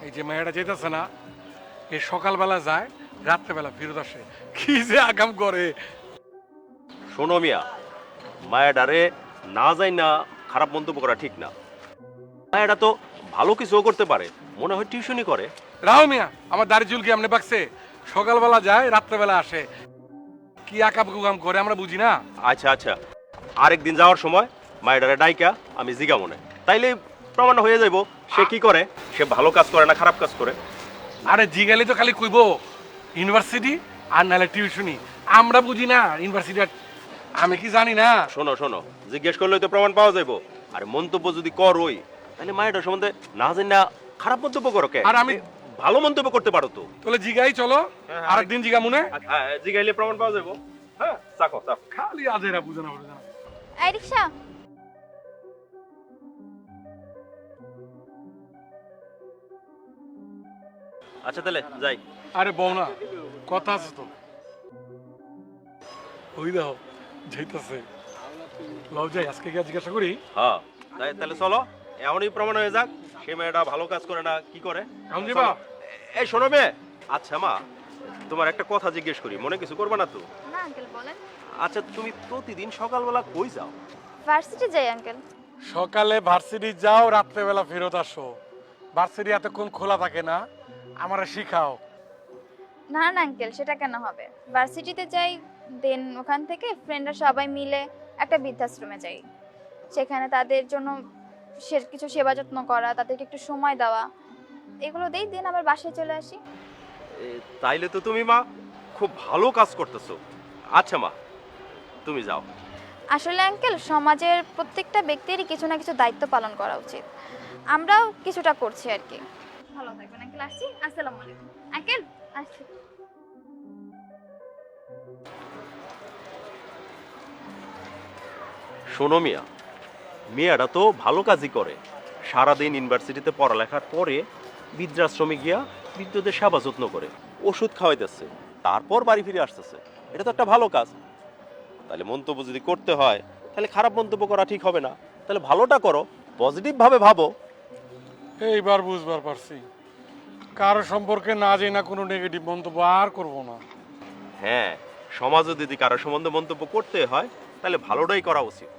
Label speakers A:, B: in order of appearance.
A: এই যে মেয়েটা যেতেছে না, এ সকালবেলা যায়, রাত্রেবেলা ফেরত আসে। কি যে আগাম করে!
B: শোনো মিয়া, মায়াডারে না যাই না খারাপ মন্তব্য করা ঠিক না। মায়াডা তো ভালো কিছুও করতে পারে, মনে হয় টিউশনই করে।
A: রাও মিয়া, আমার দাড়ি চুল কি আমনে পাকছে? সকালবেলা যায়, রাত্রেবেলা আসে। কি আকাম কুকাম করে আমরা বুঝি না।
B: আচ্ছা আচ্ছা, আরেকদিন যাওয়ার সময় মায়াডারে ডাইকা আমি জিগা মনে, তাইলে প্রমাণ হয়ে যাইব সে কি করে, সে ভালো কাজ করে না খারাপ কাজ করে।
A: আরে জিগালি তো খালি কইব ইউনিভার্সিটি আর নাহলে টিউশনি। আমরা বুঝি না ইউনিভার্সিটি। আমি কি জানি না?
B: শোনো শোনো, জিজ্ঞেস করলে তো প্রমাণ পাওয়া যাইব। আর মন্তব্য যদি করোই, তাহলে মায়াডার সম্বন্ধে না জানি না খারাপ মন্তব্য করো কে?
A: আর আমি
B: ভালো মন্তব্য করতে পারো তো।
A: তাহলে জিগাই চলো, আরেকদিন জিগা মনে।
B: জিগাইলে প্রমাণ পাওয়া যাইব। হ্যাঁ, চাকো চাকো।
A: খালি আজেরা বুঝে না বুঝে না।
C: এই রিক্সা,
B: আচ্ছা তাহলে যাই।
A: আরে বউ না, কথা আছে তো। ওই দেখো যাইতেছে। লও যাই, আজকে গিয়ে জিজ্ঞাসা করি।
B: হ্যাঁ, তাহলে চলো, এমনই প্রমাণ হয়ে যাক সে মেয়েটা ভালো কাজ করে না কি করে।
A: কেমন যাবা?
B: এই শোনো মেয়ে, আচ্ছা মা, তোমার একটা কথা জিজ্ঞেস করি, মনে কিছু করবে না তো?
C: না আঙ্কেল বলেন।
B: আচ্ছা, তুমি প্রতিদিন সকালবেলা কই যাও?
C: ভার্সিটি যাই আঙ্কেল।
A: সকালে ভার্সিটি যাও, রাত্রেবেলা ফেরত আসো। ভার্সিটি এতক্ষণ খোলা থাকে না, আমারে শিখাও।
C: না না আঙ্কেল, সেটা কেন হবে? ভার্সিটিতে যাই, দেন ওখান থেকে ফ্রেন্ডরা সবাই মিলে একটা বৃদ্ধাশ্রমে যাই। সেখানে তাদের জন্য কিছু সেবা যত্ন করা, তাদেরকে একটু সময় দেওয়া, এগুলো দেই, দেন আবার বাসায় চলে আসি।
B: তাইলে তো তুমি মা খুব ভালো কাজ করতেছো। আচ্ছা মা, তুমি যাও।
C: আসলে আঙ্কেল, সমাজের প্রত্যেকটা ব্যক্তিরই কিছু না কিছু দায়িত্ব পালন করা উচিত। আমরাও কিছুটা করছি আর কি। ভালো থাকবেন আঙ্কেল, আসছি। আসসালামু আলাইকুম আঙ্কেল, আসছি।
B: শোনো মিয়া, মেয়েটা তো ভালো কাজই করে। সারাদিন ইউনিভার্সিটিতে পড়ালেখার পরে বৃদ্ধাশ্রমে গিয়া বৃদ্ধদের সেবা যত্ন করে, ওষুধ খাওয়াইতেছে, তারপর বাড়ি ফিরে আসতেছে। এটা তো একটা ভালো কাজ। তাহলে মন্তব্য যদি করতে হয়, তাহলে খারাপ মন্তব্য করা ঠিক হবে না। তাহলে ভালোটা করো, পজিটিভ ভাবে ভাবো।
A: এইবার বুঝবার পারছি, কারো সম্পর্কে না যাই না কোনো নেগেটিভ মন্তব্য আর করব না।
B: হ্যাঁ, সমাজে যদি কারো সম্বন্ধে মন্তব্য করতে হয়, তাহলে ভালোটাই করা উচিত।